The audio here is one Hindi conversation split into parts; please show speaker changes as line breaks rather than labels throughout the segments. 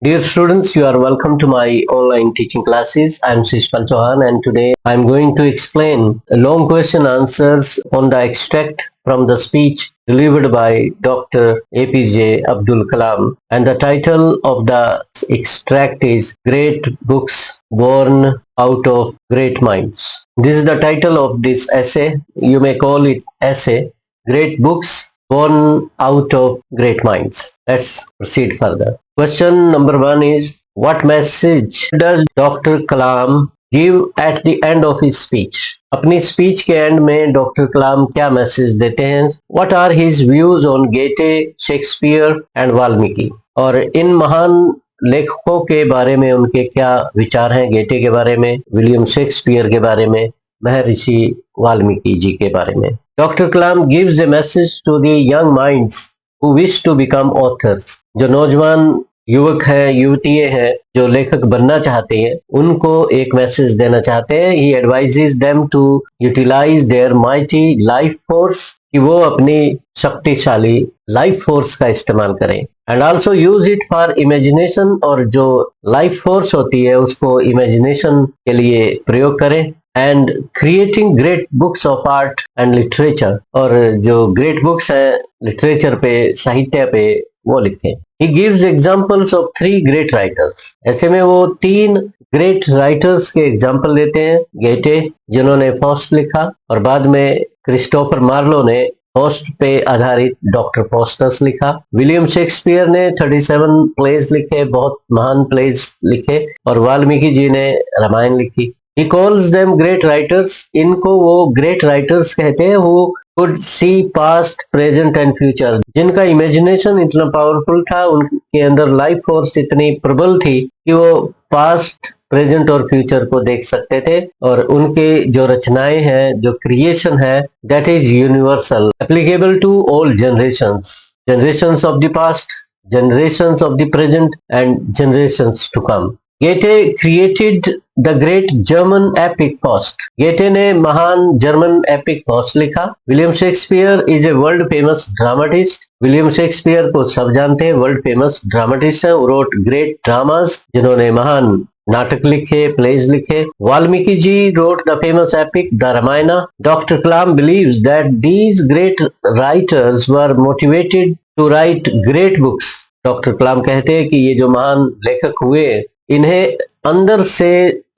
Dear students, you are welcome to my online teaching classes. I am Shishpal Chauhan and today I am going to explain long question answers on the extract from the speech delivered by Dr. APJ Abdul Kalam, and the title of the extract is Great Books Born Out of Great Minds. This is the title of this essay. You may call it essay, Great Books Born Out of Great Minds. Let's proceed further. Question number 1 is, what message does Dr. Kalam give at the end of his speech? अपनी स्पीच के एंड में डॉक्टर कलाम क्या मैसेज देते हैं? What are his views on Goethe, Shakespeare and Valmiki? और इन महान लेखकों के बारे में उनके क्या विचार हैं? गेटे के बारे में, विलियम शेक्सपियर के बारे में, महर्षि वाल्मीकि जी के बारे में. Doctor Kalam gives a message to the young minds who wish to become authors. जो नौजवान युवक हैं, युवतियां हैं जो लेखक बनना चाहते हैं, उनको एक मैसेज देना चाहते हैं. He advises them to utilize their mighty life force, कि वो अपनी शक्तिशाली लाइफ फोर्स का इस्तेमाल करें. And also use it for imagination, और जो लाइफ फोर्स होती है उसको इमेजिनेशन के लिए प्रयोग करें. And creating great books of art and literature, और जो ग्रेट बुक्स हैं लिटरेचर पे, साहित्य पे, वो लिखें. He gives examples of 3 great writers. ऐसे में वो 3 ग्रेट राइटर्स के एग्जाम्पल देते हैं. गेटे, जिन्होंने फॉस्ट लिखा, और बाद में क्रिस्टोफर मार्लो ने फॉस्ट पे आधारित डॉक्टर फॉस्टस लिखा. विलियम शेक्सपियर ने 37 प्लेज लिखे, बहुत महान प्लेज लिखे, और वाल्मीकि जी ने रामायण लिखी. He calls them great writers. इनको वो ग्रेट राइटर्स कहते हैं. वो could see past, present and future. जिनका इमेजिनेशन इतना पावरफुल था, उनके अंदर लाइफ फोर्स इतनी प्रबल थी कि वो पास्ट, प्रेजेंट और फ्यूचर को देख सकते थे. और उनके जो रचनाएं हैं, जो क्रिएशन है, that is universal, applicable to all generations, generations of the past, generations of the present and generations to come. Goethe created the great German epic Faust. Goethe ने महान जर्मन एपिक फॉस्ट लिखा. William Shakespeare is a world famous dramatist. William Shakespeare को सब जानते हैं, वर्ल्ड फेमस ड्रामाटिस्ट है. रोट ग्रेट ड्रामास, जिन्होंने महान नाटक लिखे, प्लेज लिखे. Valmiki ji wrote the famous epic the Ramayana. Doctor Kalam believes that these great writers were motivated to write great books. Doctor Kalam कहते हैं कि ये जो महान लेखक हुए, इन्हें अंदर से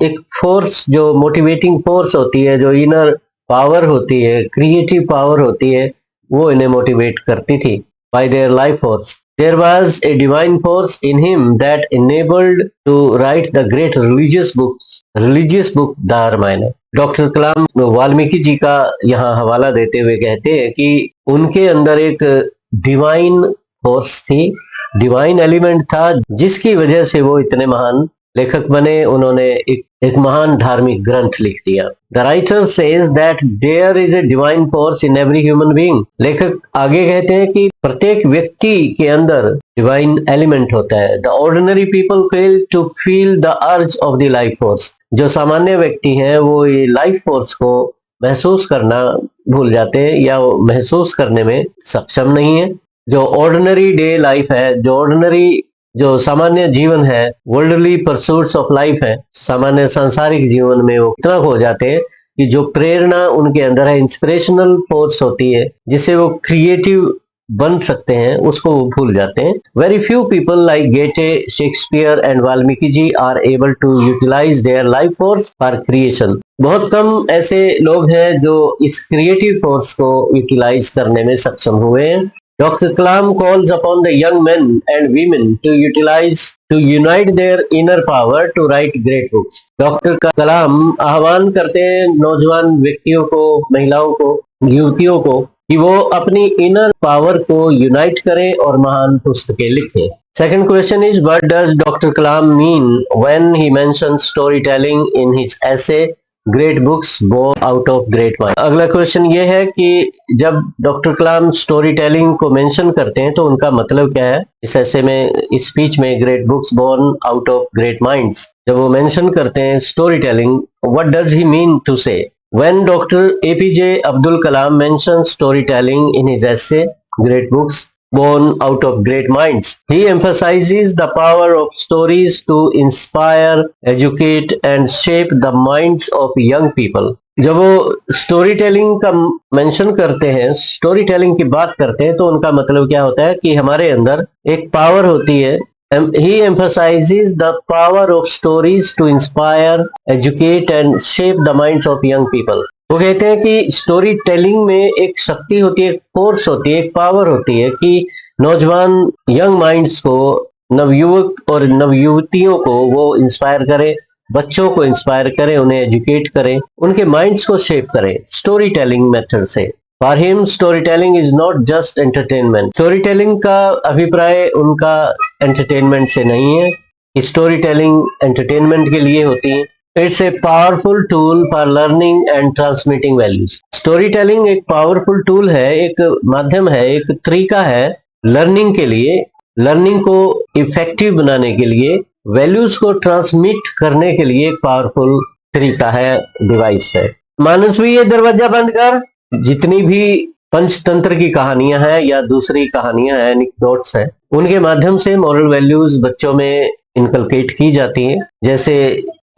एक फोर्स, जो मोटिवेटिंग फोर्स होती है, जो इनर पावर होती है, क्रिएटिव पावर होती है, वो इन्हें मोटिवेट करती थी. By their life force there was a divine force in him that enabled to write the great religious book the Ramayana. Doctor Kalam Valmiki ji का यहाँ हवाला देते हुए कहते हैं कि उनके अंदर एक डिवाइन फोर्स थी, डिवाइन एलिमेंट था, जिसकी वजह से वो इतने महान लेखक बने. उन्होंने एक महान धार्मिक ग्रंथ लिख दिया. The writer says that there is a divine force in every human being. लेखक आगे कहते हैं कि प्रत्येक व्यक्ति के अंदर डिवाइन एलिमेंट होता है. The ordinary people fail to feel the urge of the life force. जो सामान्य व्यक्ति हैं वो ये लाइफ फोर्स को महसूस करना भूल जाते हैं, या वो महसूस करने में सक्षम नहीं है. जो ऑर्डिनरी डे लाइफ है, जो सामान्य जीवन है, वर्ल्डली परसूट्स ऑफ लाइफ है, सामान्य सांसारिक जीवन में वो इतना खो जाते हैं कि जो प्रेरणा उनके अंदर है, इंस्पिरेशनल फोर्स होती है, जिससे वो क्रिएटिव बन सकते हैं, उसको वो भूल जाते हैं. Very few people like Goethe, Shakespeare and Valmiki ji are able to utilize their life force for creation. बहुत कम ऐसे लोग हैं जो इस क्रिएटिव फोर्स को यूटिलाइज करने में सक्षम हुए हैं. Dr. Kalam calls upon the young men and women to unite their inner power to write great books. Doctor Kalam आह्वान करते हैं नौजवान व्यक्तियों को, महिलाओं को, युवतियों को, कि वो अपनी इनर पावर को यूनाइट करें और महान पुस्तकें लिखें. Second question is, what does Dr. Kalam mean when he mentions storytelling in his essay great books born out of great mind? अगला क्वेश्चन ये है कि जब डॉक्टर कलाम स्टोरी टेलिंग को मेंशन करते हैं तो उनका मतलब क्या है? इस ऐसे में, इस स्पीच में, great books born out of great minds, जब वो मेंशन करते हैं storytelling, what does he mean to say? When doctor APJ Abdul Kalam mention storytelling in his essay great books born out of great minds. He emphasizes the power of stories to inspire, educate and shape the minds of young people. जब वो स्टोरी टेलिंग का मेंशन करते हैं, स्टोरी टेलिंग की बात करते हैं, तो उनका मतलब क्या होता है कि हमारे अंदर एक पावर होती है. He emphasizes the power of stories to inspire, educate and shape the minds of young people. वो कहते हैं कि स्टोरी टेलिंग में एक शक्ति होती है, एक फोर्स होती है, एक पावर होती है कि नौजवान यंग माइंड्स को, नवयुवक और नवयुवतियों को वो इंस्पायर करे, बच्चों को इंस्पायर करें, उन्हें एजुकेट करें, उनके माइंड्स को शेप करें स्टोरी टेलिंग मेथड से. For him story telling is not just entertainment. Story telling का अभिप्राय उनका एंटरटेनमेंट से नहीं है कि स्टोरी टेलिंग एंटरटेनमेंट के लिए होती है. It's a powerful tool for learning and transmitting values. Story telling एक पावरफुल टूल है, एक माध्यम है, एक तरीका है लर्निंग के लिए, लर्निंग को इफेक्टिव बनाने के लिए, वैल्यूज को ट्रांसमिट करने के लिए एक पावरफुल तरीका है, डिवाइस है. मानसवी, ये दरवाजा बंद कर. जितनी भी पंचतंत्र की कहानियां हैं या दूसरी कहानियां हैं, एनेक्डोट्स हैं, उनके माध्यम से मॉरल वैल्यूज बच्चों में इनकलकेट की जाती हैं. जैसे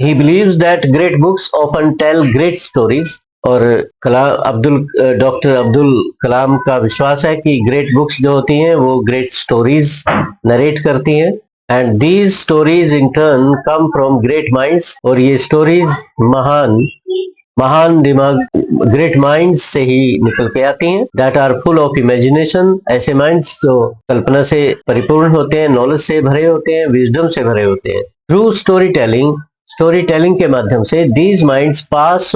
ही believes that great books often tell great stories. और डॉक्टर अब्दुल कलाम का विश्वास है कि ग्रेट बुक्स जो होती हैं वो ग्रेट स्टोरीज नरेट करती हैं. And these stories in turn come from great minds. और ये स्टोरीज महान दिमाग, ग्रेट माइंड्स से ही निकल के आती हैं. That are full of imagination. ऐसे माइंड्स जो कल्पना से परिपूर्ण होते हैं, नॉलेज से भरे होते हैं, विजडम से भरे होते हैं. थ्रू स्टोरी टेलिंग के माध्यम से these minds pass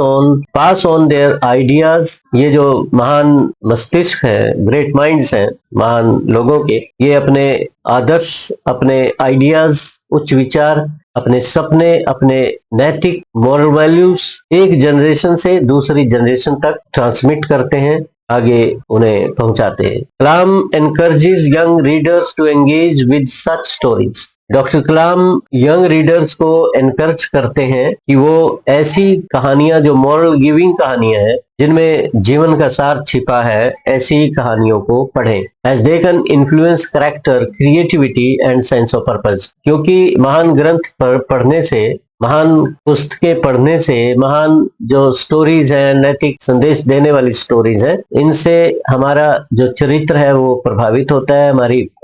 on their ideas. ये जो महान मस्तिष्क है, ग्रेट माइंड्स हैं महान लोगों के, ये अपने आदर्श, अपने आइडियाज, उच्च विचार, अपने सपने, अपने नैतिक मॉरल वैल्यूज एक जनरेशन से दूसरी जनरेशन तक ट्रांसमिट करते हैं, आगे उन्हें पहुंचाते हैं. Kalam encourages young readers to engage with such stories. Doctor Kalam young readers को एनकरेज करते हैं कि वो ऐसी कहानियां जो मॉरल गिविंग कहानियां हैं, जिनमें जीवन का सार छिपा है, ऐसी कहानियों को पढ़ें. As they can influence character, creativity and sense of purpose. क्योंकि महान ग्रंथ पर पढ़ने से, महान पुस्तकें पढ़ने से, महान जो स्टोरीज हैं, नैतिक संदेश देने वाली स्टोरीज हैं, इनसे हमारा जो चरित्र है वो प्रभावित होता है,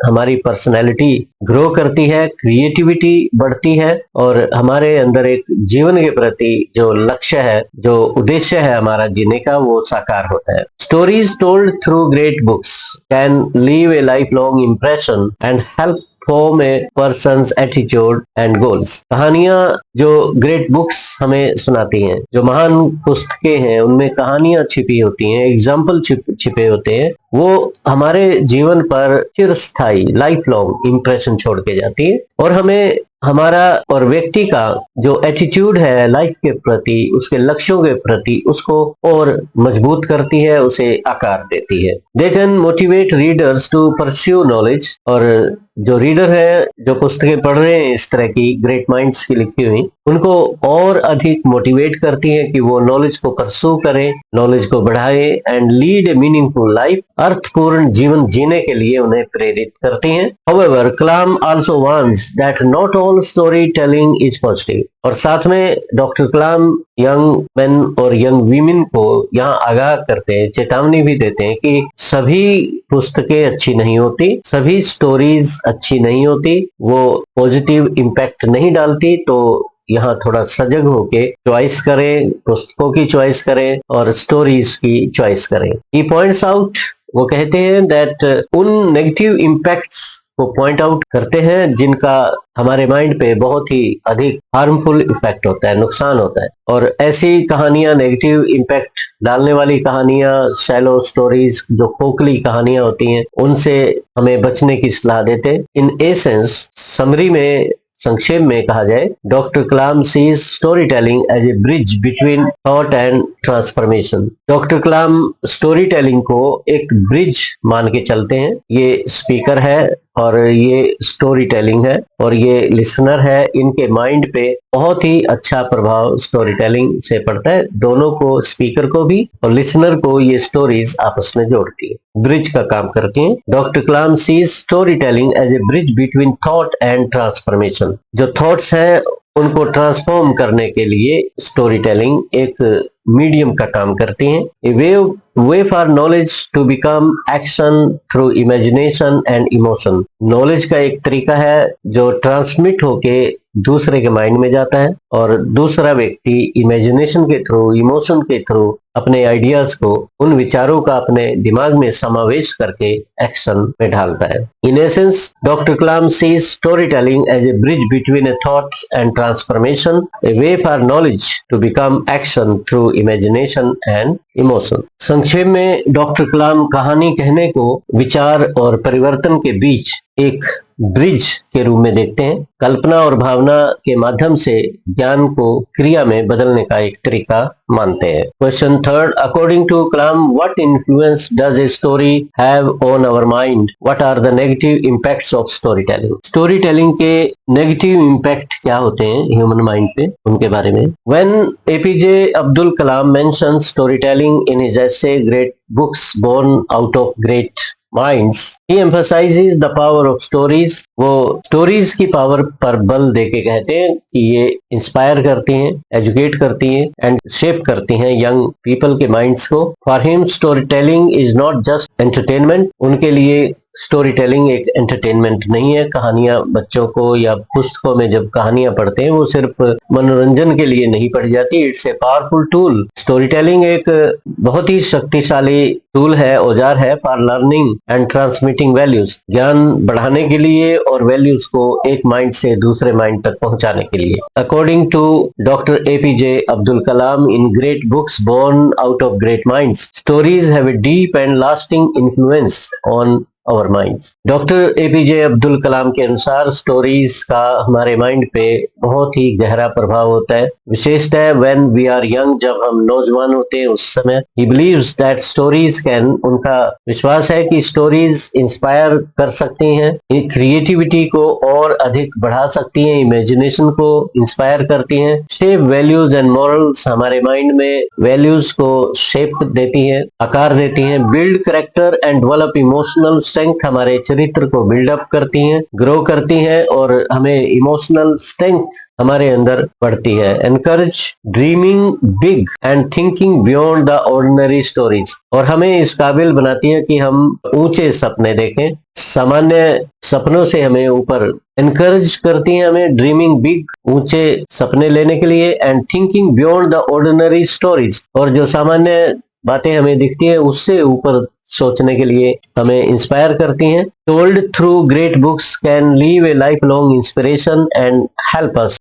हमारी पर्सनैलिटी ग्रो करती है, क्रिएटिविटी बढ़ती है और हमारे अंदर एक जीवन के प्रति जो लक्ष्य है, जो उद्देश्य है हमारा जीने का, वो साकार होता है. Stories told through great books can leave A life long impression and help form A persons attitude and goals. कहानियां जो ग्रेट बुक्स हमें सुनाती हैं, जो महान पुस्तकें हैं, उनमें कहानियां छिपी होती हैं, एग्जाम्पल छिपे होते हैं, वो हमारे जीवन पर चिरस्थायी लाइफ लॉन्ग इम्प्रेशन छोड़ के जाती है और हमें हमारा और व्यक्ति का जो एटीट्यूड है लाइफ के प्रति, उसके लक्ष्यों के प्रति, उसको और मजबूत करती है, उसे आकार देती है. They can motivate readers to pursue knowledge. और जो रीडर है, जो पुस्तकें पढ़ रहे हैं इस तरह की ग्रेट माइंड्स की लिखी हुई, उनको और अधिक मोटिवेट करती है कि वो नॉलेज को परस्यू करें, नॉलेज को बढ़ाएं and lead A meaningful life. अर्थपूर्ण जीवन जीने के लिए उन्हें प्रेरित करती हैं. However, Kalam also warns that not all storytelling is positive. और साथ में डॉक्टर कलाम यंग मैन और यंग वीमेन को यहाँ आगाह करते हैं, चेतावनी भी देते हैं कि सभी पुस्तकें अच्छी नहीं होती, सभी स्टोरीज अच्छी नहीं होती, वो पॉजिटिव इम्पैक्ट नहीं डालती. तो यहाँ थोड़ा सजग होके चॉइस करें, पुस्तकों की चॉइस करें और स्टोरीज की चॉइस करें. ही पॉइंट्स आउट, वो कहते हैं दैट उन नेगेटिव इम्पैक्ट्स को पॉइंट आउट करते हैं जिनका हमारे माइंड पे बहुत ही अधिक हार्मफुल इफेक्ट होता है, नुकसान होता है. और ऐसी कहानियां, नेगेटिव इम्पैक्ट डालने वाली कहानियां, शैलो स्टोरीज, जो खोखली कहानियां होती हैं, उनसे हमें बचने की सलाह देते हैं. इन एसेंस, समरी में, संक्षेप में कहा जाए, doctor Kalam sees storytelling as a bridge between thought and transformation. Doctor Kalam storytelling को एक ब्रिज मान के चलते हैं. ये स्पीकर है और ये स्टोरी टेलिंग है और ये लिसनर है, इनके माइंड पे बहुत ही अच्छा प्रभाव स्टोरी टेलिंग से पड़ता है। दोनों को, स्पीकर को भी और लिसनर को, ये स्टोरीज आपस में जोड़ती है, ब्रिज का काम करती हैं। Doctor Kalam sees storytelling as a bridge between thought and transformation. जो थॉट्स हैं उनको ट्रांसफॉर्म करने के लिए स्टोरी टेलिंग एक मीडियम का काम करती हैं। A way for knowledge to become action through imagination and emotion. Knowledge का एक तरीका है जो ट्रांसमिट होके दूसरे के माइंड में जाता है और दूसरा व्यक्ति इमेजिनेशन के थ्रू, इमोशन के थ्रू अपने आइडियाज को, उन विचारों का अपने दिमाग में समावेश करके एक्शन में ढालता है। In essence, doctor Kalam sees storytelling as a bridge between a thoughts and transformation, a way for knowledge to become action through imagination and emotion. संक्षेप में डॉक्टर कलाम कहानी कहने को विचार और परिवर्तन के बीच एक ब्रिज के रूप में देखते हैं। कल्पना और भावना के माध्यम से ज्ञान को क्रिया में बदलने का एक तरीका मानते हैं। Question third, according to Kalam, what influence does a story have on our mind? What are the negative impacts of storytelling? Storytelling के नेगेटिव इंपैक्ट क्या होते हैं ह्यूमन माइंड पे, उनके बारे में। When APJ Abdul Kalam mention storytelling in his essay great books born out of great minds, he emphasizes the power of stories। वो स्टोरीज की पावर पर बल देके कहते हैं कि ये इंस्पायर करती हैं, एजुकेट करती हैं एंड शेप करती हैं यंग पीपल के माइंड्स को। For him story telling is not just entertainment. उनके लिए स्टोरी टेलिंग एक एंटरटेनमेंट नहीं है। कहानियां बच्चों को या पुस्तकों में जब कहानियां पढ़ते हैं वो सिर्फ मनोरंजन के लिए नहीं पढ़ी जाती। It's a powerful tool. Story telling एक बहुत ही शक्तिशाली टूल है, औजार है for learning and transmitting values. ज्ञान बढ़ाने के लिए और वैल्यूज को एक माइंड से दूसरे माइंड तक पहुंचाने के लिए। According to doctor APJ Abdul Kalam, in great books born out of great minds, stories have a deep and lasting influence on our minds. Doctor APJ Abdul Kalam के अनुसार स्टोरीज का हमारे माइंड पे बहुत ही गहरा प्रभाव होता है। विशेषतः व्हेन वी आर यंग, जब हम नौजवान होते हैं उस समय। ही बिलीव्स दैट स्टोरीज कैन, उनका विश्वास है कि स्टोरीज इंस्पायर कर सकती हैं, क्रिएटिविटी को और अधिक बढ़ा सकती हैं, इमेजिनेशन को इंस्पायर करती हैं, शेप वैल्यूज एंड मॉरल्स, हमारे माइंड में वैल्यूज को शेप देती हैं, आकार देती हैं, build character and develop emotional strength, हमारे चरित्र को बिल्डअप करती हैं, ग्रो करती हैं और हमें इमोशनल स्ट्रेंथ हमारे अंदर बढ़ती है। Encourage dreaming big and thinking beyond the ordinary stories, और हमें इस काबिल बनाती है कि हम ऊंचे सपने देखें, सामान्य सपनों से हमें ऊपर। एनकरेज करती हैं हमें ड्रीमिंग बिग, ऊंचे सपने लेने के लिए, and thinking beyond the ordinary stories, और जो सामान्य बातें हमें दिखती है उससे ऊपर सोचने के लिए हमें इंस्पायर करती हैं। Told through great books can leave A life long inspiration and help us